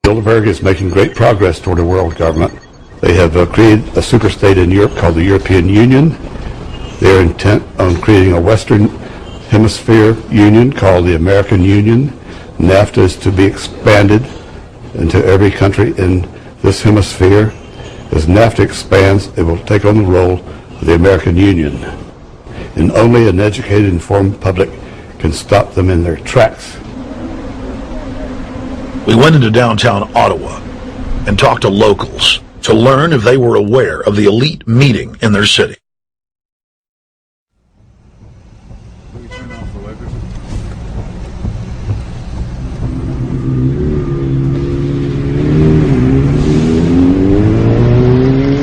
Bilderberg is making great progress toward a world government. They have created a superstate in Europe called the European Union. They are intent on creating a Western Hemisphere Union called the American Union. NAFTA is to be expanded into every country in this hemisphere. As NAFTA expands, it will take on the role of the American Union. And only an educated, informed public can stop them in their tracks. We went into downtown Ottawa and talked to locals to learn if they were aware of the elite meeting in their city.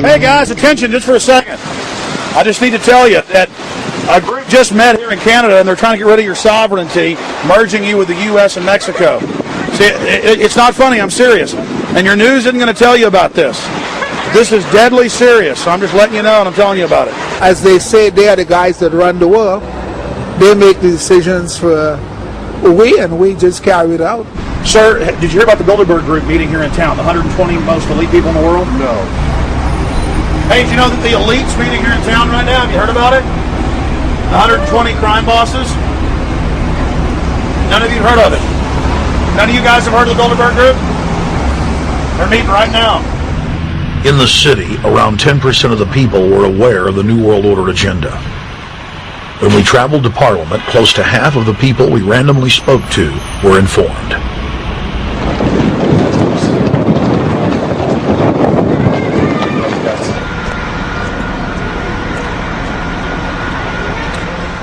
Hey guys, attention just for a second. I just need to tell you that a group just met here in Canada and they're trying to get rid of your sovereignty, merging you with the U.S. and Mexico. See, it's not funny, I'm serious. And your news isn't going to tell you about this. This is deadly serious, so I'm just letting you know and I'm telling you about it. As they say, they are the guys that run the world. They make the decisions for we, and we just carry it out. Sir, did you hear about the Bilderberg group meeting here in town, the 120 most elite people in the world? No. Hey, did you know that the elite's meeting here in town right now? Have you heard about it? The 120 crime bosses? None of you heard of it? None of you guys have heard of the Bilderberg group? They're meeting right now. In the city, around 10% of the people were aware of the New World Order agenda. When we traveled to Parliament, close to half of the people we randomly spoke to were informed.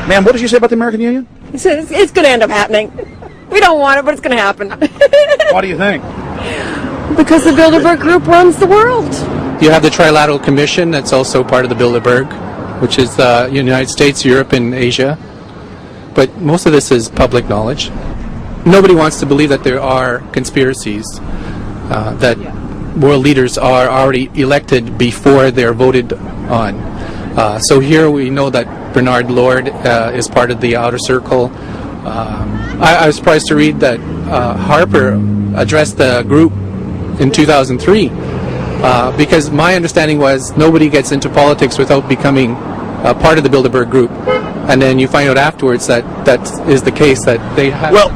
Ma'am, what did you say about the American Union? It's going to end up happening. We don't want it, but it's going to happen. Why do you think? Because the Bilderberg Group runs the world. You have the Trilateral Commission that's also part of the Bilderberg, which is the United States, Europe, and Asia. But most of this is public knowledge. Nobody wants to believe that there are conspiracies, that world leaders are already elected before they're voted on. So here we know that Bernard Lord is part of the outer circle. I was surprised to read that Harper addressed the group in 2003 because my understanding was nobody gets into politics without becoming part of the Bilderberg group, and then you find out afterwards that that is the case, that they have. Well,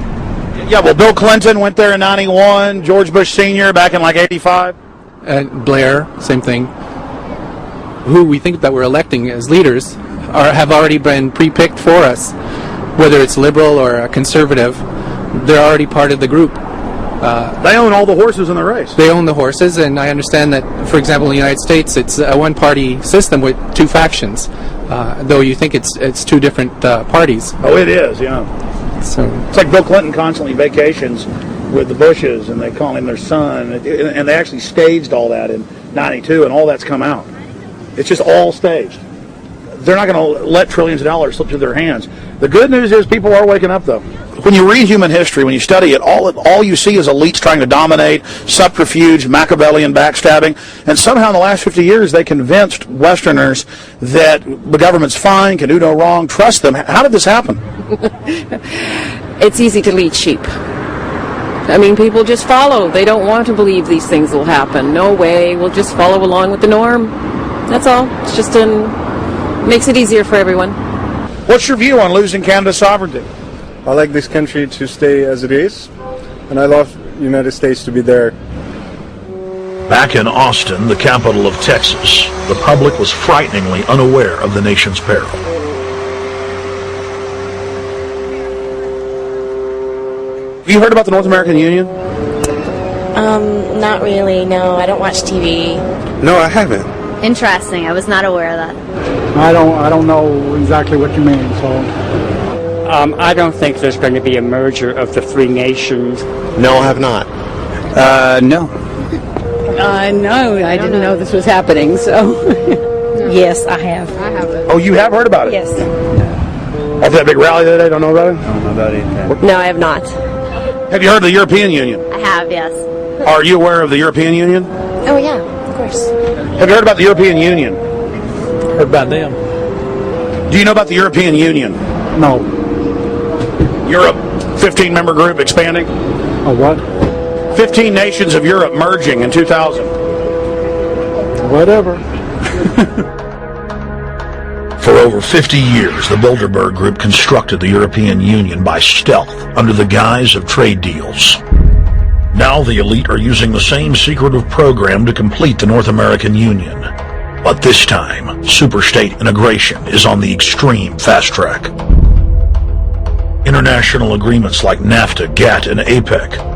yeah, well, Bill Clinton went there in '91, George Bush Sr. back in like '85. And Blair, same thing, who we think that we're electing as leaders have already been pre-picked for us, whether it's liberal or a conservative. They're already part of the group. They own all the horses in the race. They own the horses, and I understand that, for example, in the United States, it's a one-party system with two factions, though you think it's two different parties. Oh, it is, yeah. So it's like Bill Clinton constantly vacations with the Bushes, and they call him their son, and they actually staged all that in '92, and all that's come out. It's just all staged. They're not going to let trillions of dollars slip through their hands. The good news is people are waking up, though. When you read human history, when you study it, all you see is elites trying to dominate, subterfuge, Machiavellian backstabbing, and somehow in the last 50 years they convinced Westerners that the government's fine, can do no wrong, trust them. How did this happen? It's easy to lead sheep. I mean, people just follow. They don't want to believe these things will happen. No way. We'll just follow along with the norm. That's all. It's just makes it easier for everyone. What's your view on losing Canada's sovereignty? I like this country to stay as it is, and I love the United States to be there. Back in Austin, the capital of Texas, the public was frighteningly unaware of the nation's peril. Have you heard about the North American Union? Not really, no. I don't watch TV. No, I haven't. Interesting. I was not aware of that. I don't know exactly what you mean, so... I don't think there's going to be a merger of the three nations. No, I have not. no. No, I didn't know this was happening, so... Yes, I have. Oh, you have heard about it? Yes. After that big rally the other day, don't know about it? I don't know about it. No, I have not. Have you heard of the European Union? I have, yes. Are you aware of the European Union? Oh, yeah, of course. Have you heard about the European Union? Heard about them. Do you know about the European Union? No. Europe, 15-member group expanding. A what? 15 nations of Europe merging in 2000. Whatever. For over 50 years, the Bilderberg Group constructed the European Union by stealth under the guise of trade deals. Now the elite are using the same secretive program to complete the North American Union. But this time, superstate integration is on the extreme fast track. International agreements like NAFTA, GATT, and APEC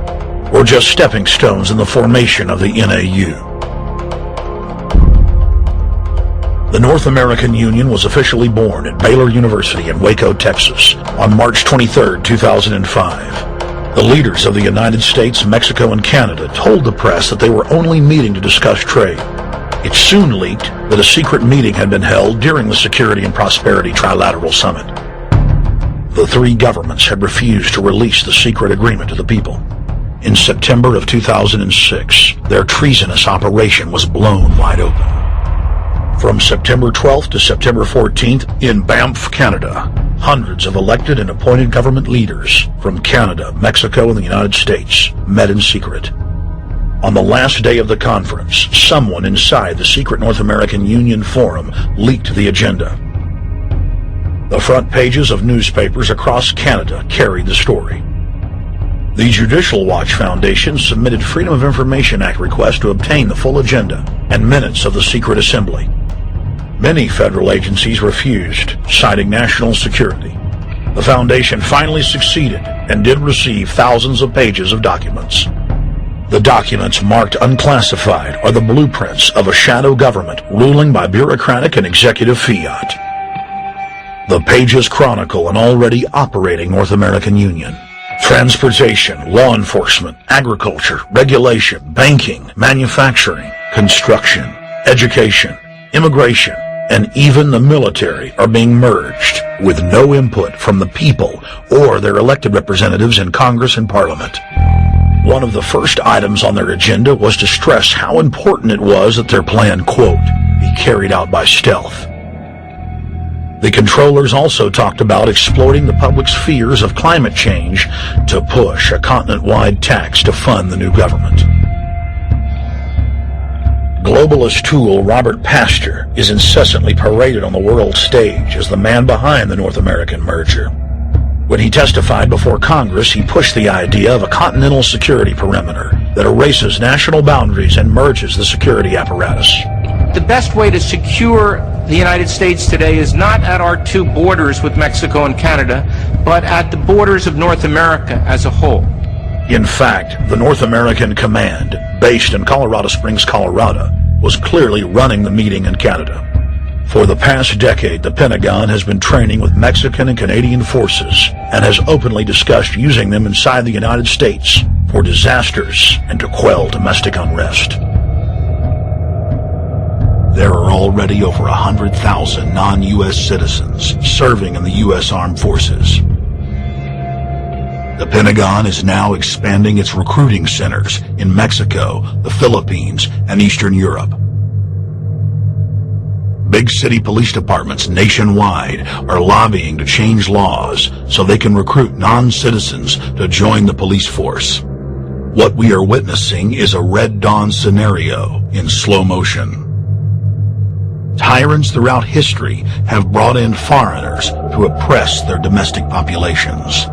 were just stepping stones in the formation of the NAU. The North American Union was officially born at Baylor University in Waco, Texas on March 23, 2005. The leaders of the United States, Mexico, and Canada told the press that they were only meeting to discuss trade. It soon leaked that a secret meeting had been held during the Security and Prosperity Trilateral Summit. The three governments had refused to release the secret agreement to the people. In September of 2006, their treasonous operation was blown wide open. From September 12th to September 14th, in Banff, Canada, hundreds of elected and appointed government leaders from Canada, Mexico, and the United States met in secret. On the last day of the conference, someone inside the secret North American Union Forum leaked the agenda. The front pages of newspapers across Canada carried the story. The Judicial Watch Foundation submitted Freedom of Information Act requests to obtain the full agenda and minutes of the secret assembly. Many federal agencies refused, citing national security. The foundation finally succeeded and did receive thousands of pages of documents. The documents marked unclassified are the blueprints of a shadow government ruling by bureaucratic and executive fiat. The pages chronicle an already operating North American Union. Transportation, law enforcement, agriculture, regulation, banking, manufacturing, construction, education, immigration, and even the military are being merged with no input from the people or their elected representatives in Congress and Parliament. One of the first items on their agenda was to stress how important it was that their plan, quote, be carried out by stealth. The controllers also talked about exploiting the public's fears of climate change to push a continent-wide tax to fund the new government. Globalist tool Robert Pastor is incessantly paraded on the world stage as the man behind the North American merger. When he testified before Congress, he pushed the idea of a continental security perimeter that erases national boundaries and merges the security apparatus. The best way to secure the United States today is not at our two borders with Mexico and Canada, but at the borders of North America as a whole. In fact, the North American Command, based in Colorado Springs, Colorado, was clearly running the meeting in Canada. For the past decade, the Pentagon has been training with Mexican and Canadian forces and has openly discussed using them inside the United States for disasters and to quell domestic unrest. There are already over 100,000 non-U.S. citizens serving in the U.S. Armed Forces. The Pentagon is now expanding its recruiting centers in Mexico, the Philippines, and Eastern Europe. Big city police departments nationwide are lobbying to change laws so they can recruit non-citizens to join the police force. What we are witnessing is a Red Dawn scenario in slow motion. Tyrants throughout history have brought in foreigners to oppress their domestic populations.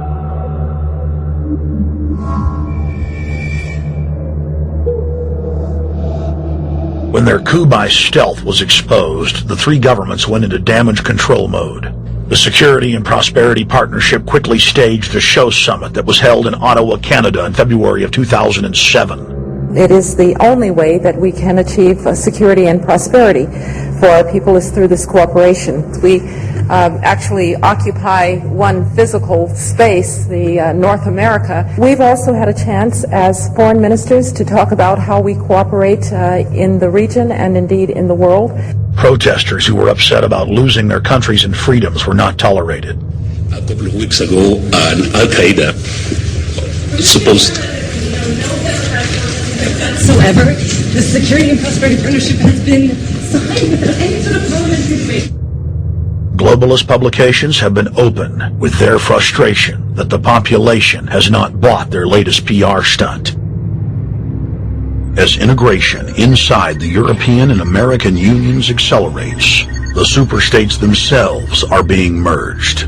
When their coup by stealth was exposed, the three governments went into damage control mode. The Security and Prosperity Partnership quickly staged a show summit that was held in Ottawa, Canada in February of 2007. It is the only way that we can achieve security and prosperity for our people is through this cooperation. We actually occupy one physical space, the North America. We've also had a chance as foreign ministers to talk about how we cooperate in the region and indeed in the world. Protesters who were upset about losing their countries and freedoms were not tolerated. A couple of weeks ago, Al-Qaeda supposed whatsoever. The Security and Prosperity Partnership has been signed without any sort of parliamentary debate. Globalist publications have been open with their frustration that the population has not bought their latest PR stunt. As integration inside the European and American unions accelerates, the superstates themselves are being merged.